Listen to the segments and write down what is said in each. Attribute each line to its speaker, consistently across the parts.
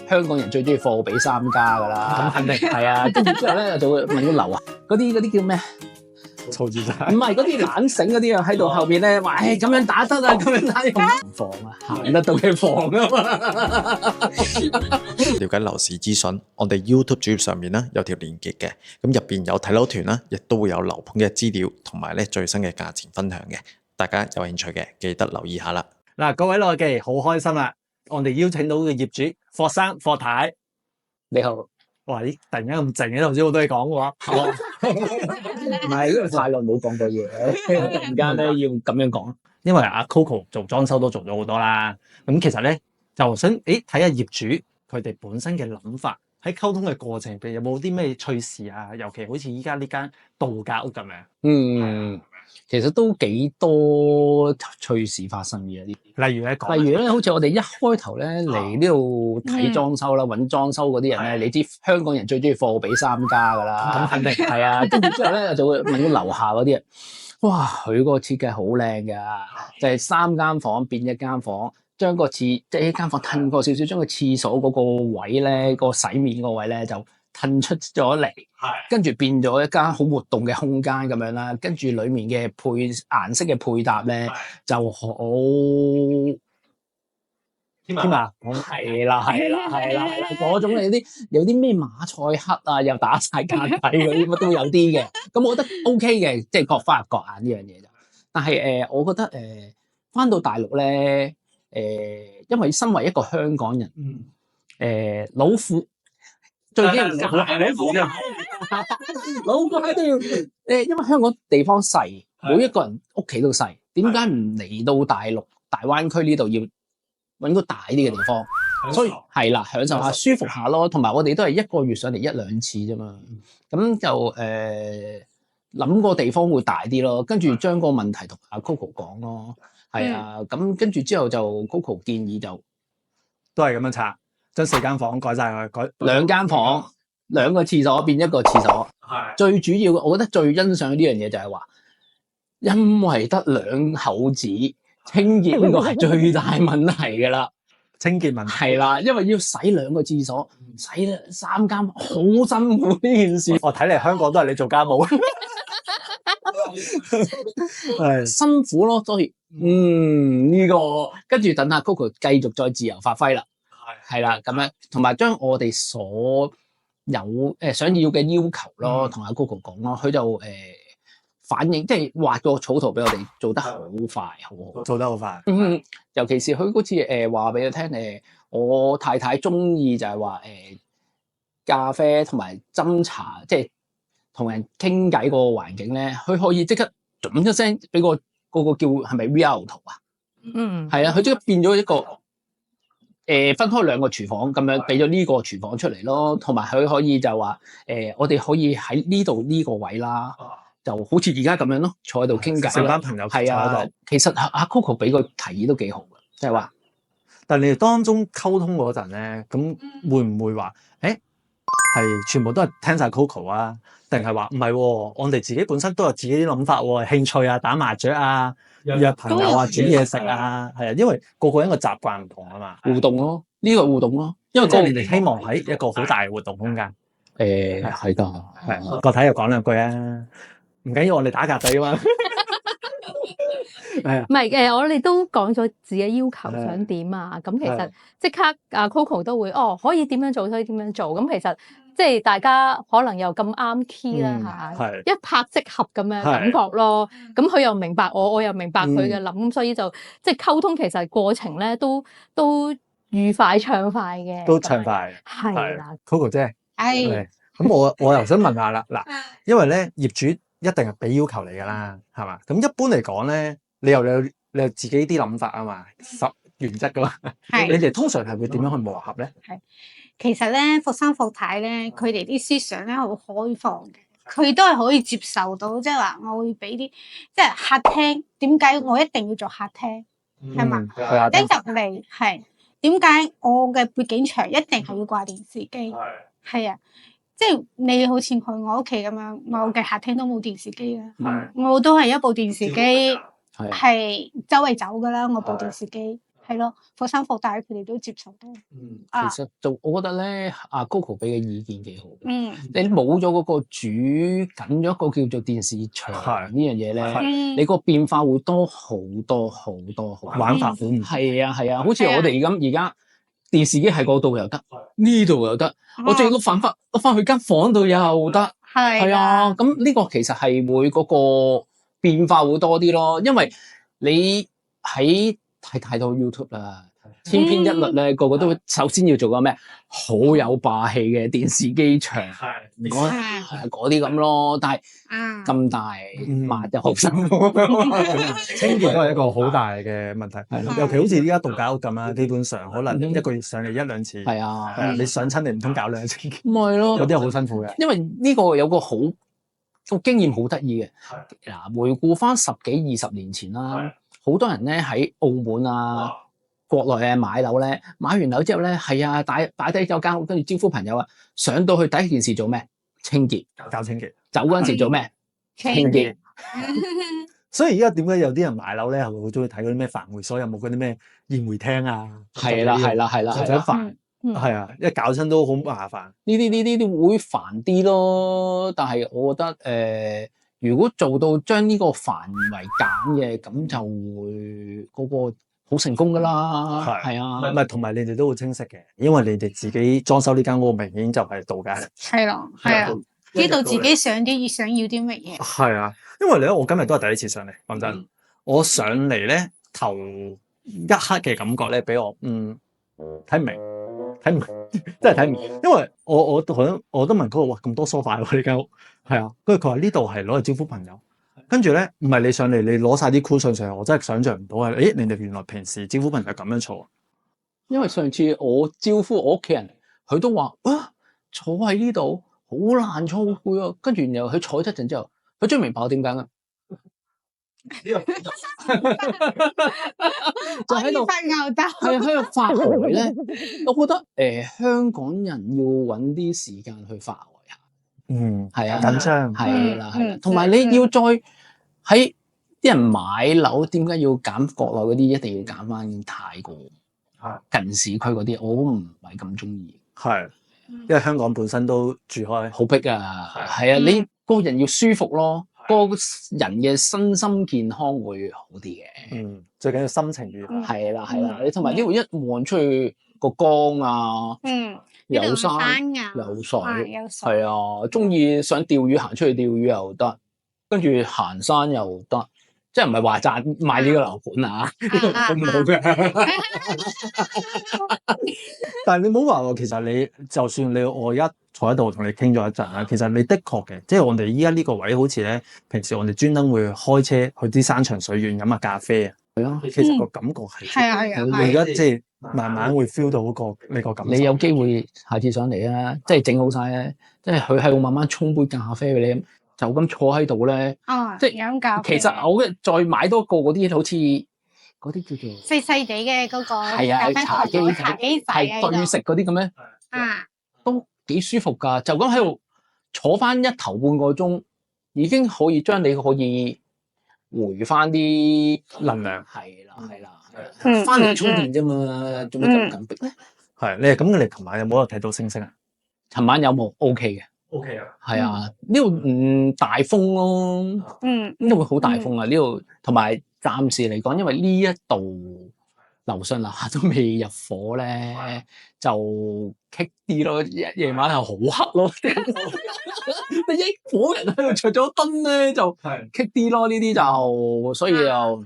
Speaker 1: 香港人最中意貨比三家㗎啦，
Speaker 2: 咁肯定
Speaker 1: 係啊。跟住之後咧就會問個樓啊，嗰啲叫咩？
Speaker 2: 嘈住晒。
Speaker 1: 唔係嗰啲懶醒嗰啲啊，喺度後邊咧話，咁樣打得啊，咁樣打唔放啊，行得到嘅放啊嘛。
Speaker 3: 了解樓市資訊，我哋 YouTube 主頁上面咧有條連結嘅，咁入邊有睇樓團啦，亦都會有樓盤嘅資料同埋咧最新嘅價錢分享嘅，大家有興趣嘅記得留意下啦。
Speaker 2: 嗱，各位內記好開心啦！我哋邀請到嘅業主霍生、霍太，
Speaker 1: 你好。
Speaker 2: 哇！咦，突然間咁靜嘅，頭先好多嘢講嘅喎。
Speaker 1: 唔係，因為太耐冇講過嘢，突然間咧要咁樣講。
Speaker 2: 因為阿 Coco 做裝修都做咗好多啦，咁其實咧就想睇下業主佢哋本身嘅諗法，喺溝通嘅過程入邊有冇啲咩趣事啊？尤其好似依家呢間度假屋咁樣。
Speaker 1: 其實都幾多趣事發生嘅呢啲。
Speaker 2: 例如
Speaker 1: 咧，好似我哋一開頭咧嚟呢度睇裝修啦，揾裝修嗰啲人咧，你知香港人最中意貨比三家㗎啦。
Speaker 2: 咁肯定
Speaker 1: 係啊。跟住之後咧就會問到樓下嗰啲人，哇！佢嗰個設計好靚㗎，就係3間房變1間房，將個即係一間房褪過少少，將個廁所嗰個位咧，個洗面個位咧就褪出咗嚟，跟住變咗一間好活動嘅空間咁樣啦。跟住裡面嘅顏色嘅配搭咧就好
Speaker 2: 添啊，
Speaker 1: 係啦，嗰種有啲咩馬賽克啊，又打晒格底嗰啲乜都有啲嘅。咁我覺得 OK 嘅，即係各花入各眼呢樣嘢就。但係我覺得返到大陸咧因為身為一個香港人，老虎。最緊要老虎喺度要因為香港地方細，每一個人屋企都細，點解唔嚟到大陸大灣區呢度要揾個大啲嘅地方？所以係啦，享受下舒服下咯。同埋我哋都係1個月上嚟1-2次啫嘛，咁就諗個地方會大啲咯。跟住將個問題同阿 Coco 講咯，係啊。咁跟住之後就 Coco 建議就
Speaker 2: 都係咁樣拆。將4間房改晒佢，改
Speaker 1: 2間房2個廁所變1個廁所。最主要，我覺得最欣賞呢樣嘢就係話，因為得2口子，清潔呢個係最大問題㗎啦。
Speaker 2: 清潔問題
Speaker 1: 係啦，因為要洗2個廁所，洗3間，好辛苦呢件事。
Speaker 2: 我睇嚟香港都係你做家務。係
Speaker 1: 辛苦咯，所以呢個跟住等下 Coco 繼續再自由發揮啦。係啦，咁樣同埋將我哋所有想要嘅要求咯，同阿 Coco 講咯，佢就反映，即係畫個草圖俾我哋做得好快，好好
Speaker 2: 做得好快。
Speaker 1: 尤其是佢嗰次話俾佢聽我太太中意就係話咖啡同埋斟茶，即係同人傾偈嗰個環境咧，佢可以即刻噉一聲俾個叫係咪 VR 圖啊？係啊，佢即刻變咗一個。分開2個廚房咁樣，俾咗呢個廚房出嚟咯，同埋佢可以就話我哋可以喺呢度呢個位啦，就好似而家咁樣咯，坐喺度傾偈。
Speaker 2: 成班朋友
Speaker 1: 係啊，其實阿 Coco 俾個提議都幾好嘅，即係話，
Speaker 2: 但係你哋當中溝通嗰陣咧，咁會唔會話係全部都係聽晒 Coco 啊？定係話唔係？我哋自己本身都有自己啲諗法喎，興趣啊，打麻雀啊。約朋友啊，煮嘢食啊，係啊，因為個人個習慣唔同啊嘛，
Speaker 1: 互動咯，呢個互動咯，因為
Speaker 2: 即係你哋希望喺一個好大嘅活動空間，
Speaker 1: 係㗎，
Speaker 2: 係個體又講2句啊，唔緊要，我哋打格仔啊嘛，係啊，
Speaker 4: 唔係我哋都講咗自己要求想點啊，咁其實即刻阿 Coco 都會可以點樣做，可以點樣做，咁其實即係大家可能又咁啱 key 啦嚇，一拍即合咁樣感覺咯。咁佢又明白我又明白佢嘅諗，咁所以就即係溝通其實過程咧都愉快暢快嘅，
Speaker 2: 都暢快，
Speaker 4: 係啦
Speaker 2: ，Coco 姐，咁我又想問下啦，嗱，因為咧業主一定係俾要求你噶啦，係嘛？咁一般嚟講咧，你有自己啲諗法啊嘛，原則噶嘛，你哋通常係會點樣去磨合咧？
Speaker 5: 其實咧，霍生霍太咧，佢哋啲思想咧好開放嘅，佢都係可以接受到，即係話我會俾啲即係客廳，點解我一定要做客廳？係嘛？一入嚟係點解我嘅背景牆一定係要掛電視機？係啊，即係你好似去我屋企咁樣，我嘅客廳都冇電視機嘅，我都係一部電視機係周圍走噶啦，我部電視機係咯，佛山佛大佢哋都接受到。
Speaker 1: 其實就我覺得咧，阿 Coco 俾嘅意見幾好。
Speaker 5: 嗯，
Speaker 1: 你冇咗嗰個主緊咗一個叫做電視牆呢樣嘢咧，你個變化會多好多好多好多
Speaker 2: 玩法好唔同。
Speaker 1: 係啊，好似我哋而家電視機喺嗰度又得，呢度又得，我仲要碌翻去間房度又得。係啊，咁呢個其實係會嗰個變化會多啲咯，因為你喺睇太多 YouTube 啦，千篇一律咧，個個都首先要做個咩好有霸氣嘅電視機牆，嗰啲咁咯。但係咁大抹就好辛苦，
Speaker 2: 清潔都係一個好大嘅問題。尤其好似依家度假屋咁啦，基本上可能一個月上嚟1-2次。係啊，你上親你唔通搞2次？
Speaker 1: 唔係咯，
Speaker 2: 有啲好辛苦嘅。
Speaker 1: 因為呢個有個經驗好得意嘅。嗱，回顧翻10幾20年前啦。好多人咧喺澳門啊、國內啊買樓咧，買完樓之後咧，係啊，擺低咗間屋，跟住招呼朋友啊，上到去第一件事做咩？清潔，
Speaker 2: 搞清潔。
Speaker 1: 走嗰陣時做咩？清潔。
Speaker 2: 所以而家點解有啲人買樓咧，係會好中意睇嗰啲咩繁會所，有冇嗰啲咩宴會廳啊？
Speaker 1: 係啦，
Speaker 2: 或者煩，係啊，因為搞親都好麻煩。
Speaker 1: 呢啲會煩啲咯，但係我覺得如果做到將呢個繁為簡嘅，咁就會嗰個好成功噶啦。係啊，
Speaker 2: 唔係同埋你哋都好清晰嘅，因為你哋自己裝修呢間屋明顯就係度假。
Speaker 5: 係咯，知道自己想要啲乜嘢。
Speaker 2: 係啊，因為咧，我今日都係第一次上嚟，講真，我上嚟咧頭一刻嘅感覺咧，俾我睇唔明，真係睇唔明，因為我都問嗰個，哇咁多梳化喎呢間屋，係啊，跟住佢話呢度係攞嚟招呼朋友，跟住咧唔係你上嚟你攞晒啲 cushion上嚟，我真係想象唔到啊！誒，你哋原來平時招呼朋友咁樣坐，
Speaker 1: 因為上次我招呼我屋企人，佢都話坐喺呢度好難坐，好攰啊，跟住然後佢坐一陣之後，佢終於明白我點解啦。就喺度
Speaker 5: 發吽哣，
Speaker 1: 係喺度發呆咧。我覺得香港人要揾啲時間去發呆下。係啊，
Speaker 2: 緊張
Speaker 1: 係啦，同埋你要再喺啲人買樓，點解要揀國內嗰啲？一定要揀翻太過近市區嗰啲，我都唔係咁中意。
Speaker 2: 係，因為香港本身都住開
Speaker 1: 好逼啊。係啊，你個人要舒服咯。個人嘅身心健康會好啲嘅，
Speaker 2: 最緊要心情愉快。
Speaker 1: 係啦，你同埋呢度一望出去個江啊，有山有水，係啊，中意想釣魚行出去釣魚又得，跟住行山又得，即係唔係話買呢個樓盤啊，咁好嘅。
Speaker 2: 但係你唔好話喎，其實你就算你我一坐喺度同你傾咗一陣啦，其實你的確嘅，即係我哋依家呢個位好似咧，平時我哋專登會開車去啲山長水遠飲下咖啡啊，係啊，其實個感覺係，你而家即係慢慢會 feel 到你個感覺。
Speaker 1: 你有機會下次上嚟啊，即係整好晒咧，即係佢喺度慢慢沖杯咖啡俾你，就咁坐喺度咧，即係
Speaker 5: 飲咖啡。
Speaker 1: 其實我再買多個嗰啲好似嗰啲叫做
Speaker 5: 細細地嘅嗰個，
Speaker 1: 係啊，茶幾係對食嗰啲咁咧，都幾舒服㗎。就咁喺度坐翻1頭半個鐘，已經可以將你可以回翻啲
Speaker 2: 能量。
Speaker 1: 係啦，翻嚟充電啫嘛，做咩咁緊迫咧？
Speaker 2: 係你係咁，你琴晚有冇睇到星星啊？
Speaker 1: 琴晚有冇 OK 嘅？OK 啊，係啊，呢度大風咯，呢度會好大風啊，呢度同埋暫時嚟講，因為呢一度樓上樓下都未入伙咧，就棘啲咯，夜晚係好黑咯，你一伙人喺度着咗燈咧，就棘啲咯，呢啲就所以又。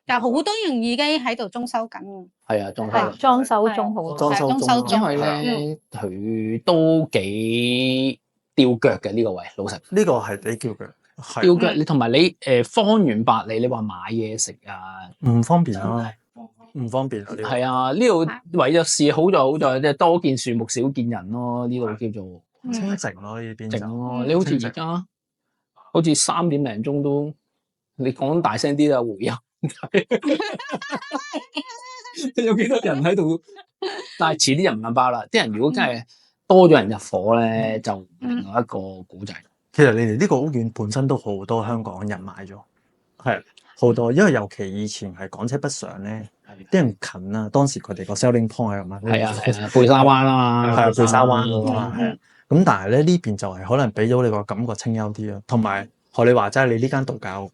Speaker 5: 但好多人已經喺度裝修緊。
Speaker 1: 係啊，
Speaker 4: 裝修中好多，
Speaker 1: 因為咧佢都幾吊腳嘅呢個位，老實。
Speaker 2: 呢個係幾吊腳，
Speaker 1: 吊腳你同埋你方圓百里，你話買嘢食啊，
Speaker 2: 唔方便啊，唔方便啊。
Speaker 1: 係啊，呢度唯有是好在即係多見樹木少見人咯，呢度叫做
Speaker 2: 清靜咯，呢邊
Speaker 1: 靜咯。你好似而家好似3點零鐘都，你講大聲啲啦，回音。有幾多人喺度？但係遲啲人唔包啦。啲人如果真係多咗人入伙咧，就另外一個古仔。
Speaker 2: 其實你哋呢個屋苑本身都好多香港人買咗，好多，因為尤其以前係港車北上咧，啲人近啊，當時佢哋個 selling point 係咁啊，
Speaker 1: 係啊，貝沙灣啊嘛，
Speaker 2: 係啊，貝沙灣啊嘛，係啊。咁但係咧呢邊就係可能俾到你個感覺清幽啲咯，同埋學你話齋，你呢間度假屋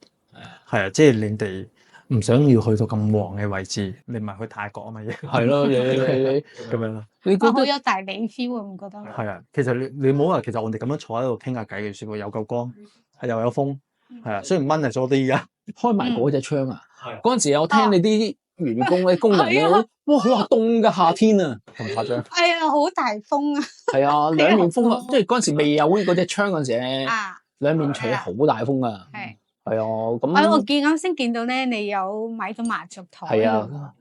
Speaker 2: 係啊，即係你哋唔想要去到咁旺嘅位置，你咪去泰國啊嘛，
Speaker 1: 係咯，你
Speaker 2: 咁樣咯。
Speaker 1: 你覺得
Speaker 5: 好有大理 feel 啊，唔覺得？
Speaker 2: 係啊，其實你唔好話，其實我哋咁樣坐喺度傾下偈嘅舒服，有夠光，係又有風，係啊。雖然蚊係多啲而家，
Speaker 1: 開埋嗰隻窗啊！嗰陣時我聽你啲員工咧、工人咧，哇，佢話凍㗎夏天啊，咁誇張？
Speaker 5: 係啊，好大風啊！
Speaker 1: 係啊，兩面風啊，即係嗰陣時未有嗰隻窗嗰陣時咧，兩面吹好大風啊！係啊，咁
Speaker 5: 我啱先見到咧，你有買咗麻雀台。
Speaker 1: 係啊，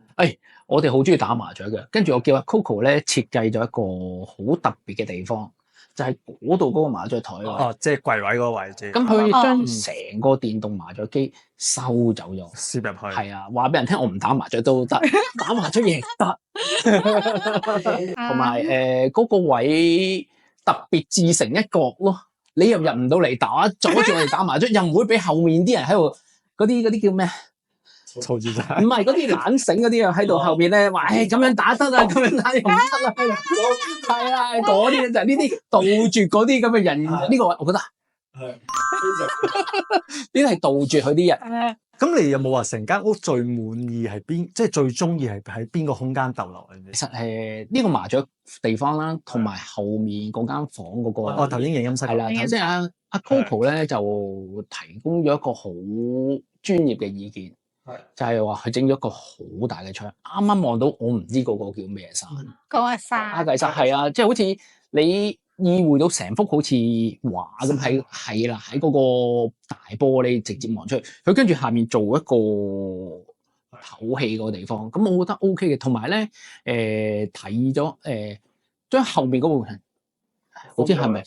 Speaker 1: 我哋好中意打麻雀嘅，跟住我叫阿 Coco 咧設計咗一個好特別嘅地方，就係嗰度嗰個麻雀台
Speaker 2: 哦，即係櫃位嗰個位置。
Speaker 1: 咁佢將成個電動麻雀機收走咗，
Speaker 2: 攝入去。
Speaker 1: 係啊，話俾人聽，我唔打麻雀都得，打麻雀亦得。同埋嗰個位特別自成一角咯，你又入唔到嚟打，阻住我哋打麻雀，又唔會俾後面啲人喺度嗰啲叫咩？
Speaker 2: 嘈住晒，
Speaker 1: 唔係嗰啲懶醒嗰啲啊，喺度後邊咧話，咁樣打得啊，咁樣打又唔得啦，係啊，嗰啲就係呢啲杜絕嗰啲咁嘅人，呢個我覺得係，呢啲係杜絕佢啲人。
Speaker 2: 咁你有冇話成間屋最滿意係邊？即係最中意係喺邊個空間逗留？
Speaker 1: 其實呢個麻雀地方啦，同埋後面嗰間房嗰個，
Speaker 2: 哦，投影影音室
Speaker 1: 係啦，頭先阿 Coco 咧就提供咗一個好專業嘅意見。就係話佢整咗一個好大嘅窗，啱啱望到我唔知嗰個叫咩山，
Speaker 5: 嗰個山
Speaker 1: 阿計山係啊，即係好似你意會到成幅好似畫咁係啦，喺嗰個大玻璃直接望出去，佢跟住下面做一個透氣個地方，咁我覺得 OK 嘅，同埋咧睇咗將後面嗰部分，好似係咪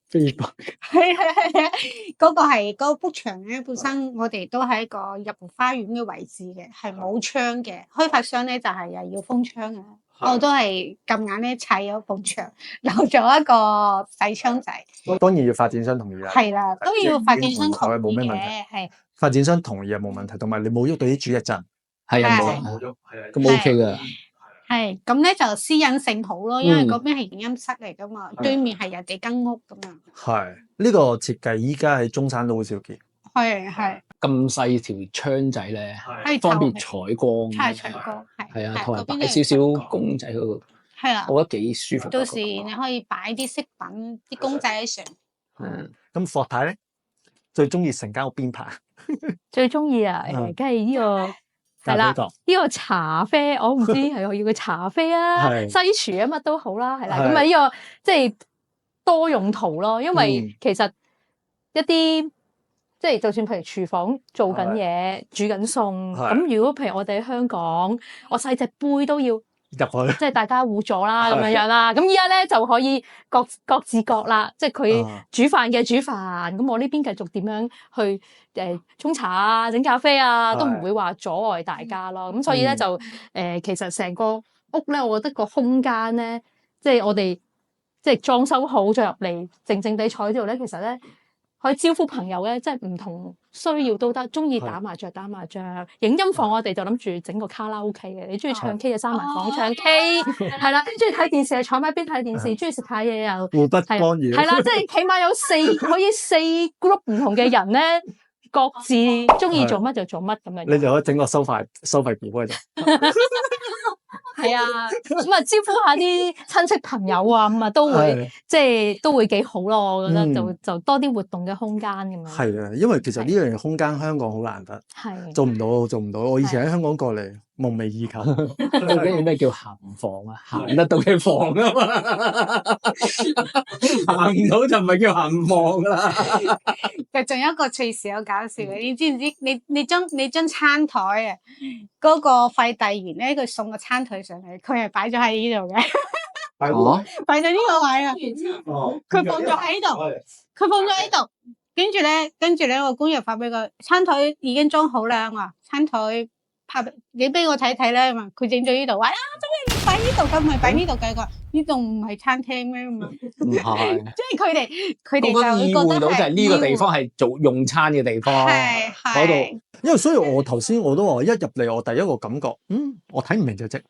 Speaker 1: 飛過？
Speaker 5: 係，嗰個係嗰個幅牆咧，本身我哋都係一個入花園嘅位置嘅，係冇窗嘅。開發商咧就係又要封窗嘅，我都係咁眼咧砌咗埲牆，留咗一個細窗仔。
Speaker 2: 當然要發展商同意啦。
Speaker 5: 係啦，都要發展商同意
Speaker 2: 冇咩問題。
Speaker 5: 係
Speaker 2: 發展商同意啊，冇問題。同埋你冇喐到啲主力陣，
Speaker 1: 係啊，冇喐，係啊，咁 OK 噶。
Speaker 5: 係咁咧就私隱性好咯，因為嗰邊係影音室嚟噶嘛，對面係人哋間屋咁樣。
Speaker 2: 係呢個設計依家喺中山都好少見。
Speaker 5: 係
Speaker 1: 咁細條窗仔咧，方便採光。
Speaker 5: 採光
Speaker 1: 係啊，同埋擺少少公仔嗰度。
Speaker 5: 係啦，
Speaker 1: 我覺得幾舒服。
Speaker 5: 到時你可以擺啲飾品、啲公仔喺上。
Speaker 2: 咁霍太咧最中意成間屋邊 part？
Speaker 4: 最中意啊，梗係呢個。係啦，呢個茶啡我唔知係我要佢茶啡啊、西廚啊乜都好啦，係啦，咁啊呢個即係多用途咯，因為其實一啲即係就算譬如廚房做緊嘢、煮緊餸，咁如果譬如我哋喺香港，我細隻杯都要入去，即係大家互助啦咁樣啦。咁依家咧就可以各自各啦，即係佢煮飯嘅煮飯，咁我呢邊繼續點樣去沖茶啊、整咖啡啊，都唔會話阻礙大家咯。咁所以咧就其實成個屋咧，我覺得個空間咧，即係我哋即係裝修好再入嚟，靜靜地坐喺度咧，其實咧可以招呼朋友咧，即係唔同需要都得。中意打麻雀，影音房我哋就諗住整個卡拉 OK 嘅。你中意唱 K 就閂埋房唱 K， 係啦。中意睇電視就坐埋一邊睇電視，中意食下嘢又
Speaker 2: 互不干擾。
Speaker 4: 係啦，即係起碼有可以四 group 唔同嘅人咧，各自中意做乜就做乜咁樣。
Speaker 2: 你就可以整個收費表喺度。
Speaker 4: 係啊，咁啊招呼下啲親戚朋友啊，咁啊都會即係都會幾好咯。我覺得就多啲活動嘅空間咁樣。
Speaker 2: 係啊，因為其實呢樣空間香港好難得，做唔到。我以前喺香港過嚟，夢寐以求。
Speaker 1: 最緊要咩叫行房啊？行得到嘅房啊嘛，行唔到就唔係叫行房啦。
Speaker 5: 仲有一個趣事好搞笑嘅，你知唔知？你張餐台啊，嗰個快遞員咧，佢送個餐台上嚟，佢係擺咗喺呢度嘅，擺咗呢個位啊。佢放咗喺度，跟住咧，個工人發俾佢，餐台已經裝好啦。我話餐台你俾我睇睇咧嘛，佢整咗呢度，話做咩你擺呢度咁，咪擺呢度計個，呢度唔係餐廳咩？唔
Speaker 1: 係，
Speaker 5: 即係佢哋
Speaker 1: 我覺得意會到就係呢個地方係做用餐嘅地方，嗰度。
Speaker 2: 因為所以我頭先我都話一入嚟我第一個感覺，我睇唔明隻積，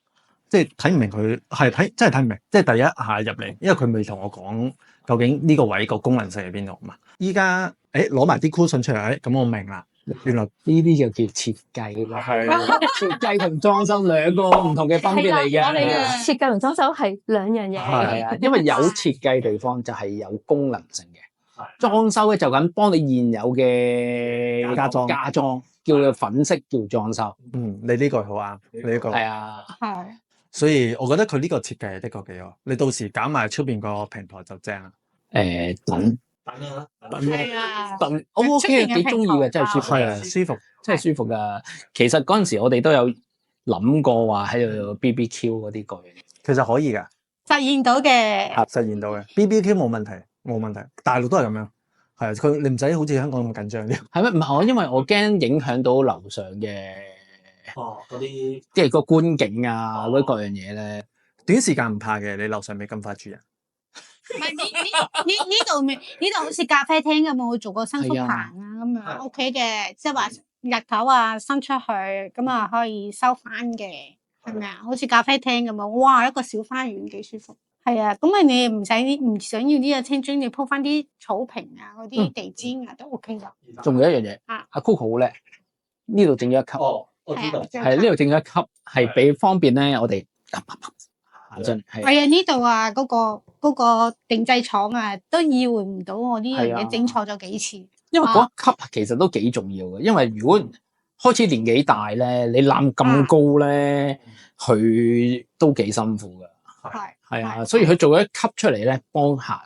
Speaker 2: 即係睇唔明佢係真係睇唔明，即係第一下入嚟，因為佢未同我講究竟呢個位個功能性喺邊度嘛。依家攞埋啲 cushion 出嚟，咁我明啦。原來
Speaker 1: 呢啲就叫設計啦，設計同裝修兩個唔同嘅分別嚟嘅。
Speaker 4: 我哋嘅設計同裝修係兩樣嘢。
Speaker 1: 係啊，因為有設計地方就係有功能性嘅，裝修咧就咁幫你現有嘅家裝叫做粉飾叫裝修。
Speaker 2: 你呢個好啱，你呢個
Speaker 1: 係啊，
Speaker 5: 係。
Speaker 2: 所以我覺得佢呢個設計係的確幾好。你到時搞埋出邊個平台就正啦。
Speaker 1: 等我 OK 幾中意嘅，真係舒服，
Speaker 2: 舒服，
Speaker 1: 真係舒服噶。其實嗰陣時我哋都有諗過話喺度 BBQ 嗰啲句，
Speaker 2: 其實可以噶，
Speaker 5: 實現到嘅，
Speaker 2: 實現到嘅 BBQ 冇問題，冇問題。大陸都係咁樣，係佢你唔使好似香港咁緊張啲。
Speaker 1: 係咩？唔係因為我驚影響到樓上嘅
Speaker 2: 嗰啲，
Speaker 1: 即係個觀景啊，嗰各樣嘢咧。
Speaker 2: 短時間唔怕嘅，你樓上未咁快住人。
Speaker 5: 唔係呢度好似咖啡廳咁，我做過新福棚啊咁樣 OK 嘅，即係話日頭啊伸出去咁啊可以收翻嘅，係咪啊？好似咖啡廳咁啊，哇一個小花園幾舒服。係啊，咁你唔想要呢個青磚，你鋪翻啲草坪啊嗰啲地氈啊都 OK 噶。
Speaker 1: 仲有一樣嘢，阿 Coco 好叻，呢度整咗一級，
Speaker 2: 我知道，
Speaker 1: 係呢度整咗一級，係俾方便咧我哋。
Speaker 5: 係啊，呢度啊嗰個定製廠啊，都意會唔到我呢樣嘢整錯咗幾次。
Speaker 1: 因為嗰一級其實都幾重要嘅，因為如果開始年紀大咧，你攬咁高咧，佢都幾辛苦噶。係啊，所以佢做咗一級出嚟咧，幫行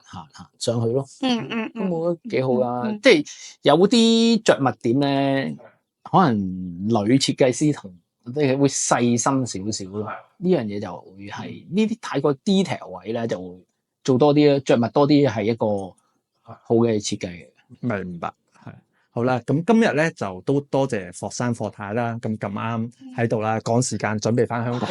Speaker 1: 上去咯。咁我覺得幾好噶。即係有啲着物點咧，可能女設計師同即係會細心少少咯。呢樣嘢就會係呢啲太過 detail 位咧，就會做多啲啦，着物多啲係一個好嘅設計嘅。
Speaker 2: 明白，係好啦。咁今日咧就都多謝霍生霍太啦。咁啱喺度啦，趕時間準備翻香港，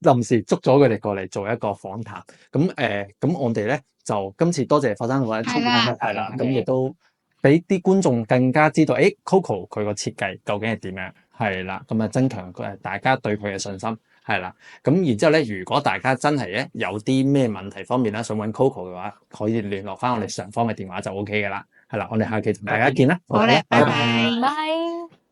Speaker 2: 臨時捉咗佢哋過嚟做一個訪談。咁我哋咧就今次多謝霍生霍太，係啦。咁亦都俾啲觀眾更加知道，Coco 佢個設計究竟係點樣，係啦。咁啊增強大家對佢嘅信心。係啦，咁然之後咧，如果大家真係咧有啲咩問題方面咧，想揾 Coco 嘅話，可以聯絡翻我哋上方嘅電話就 OK 嘅啦。係啦，我哋下期同大家見啦。
Speaker 5: 好咧，拜拜。
Speaker 4: 拜。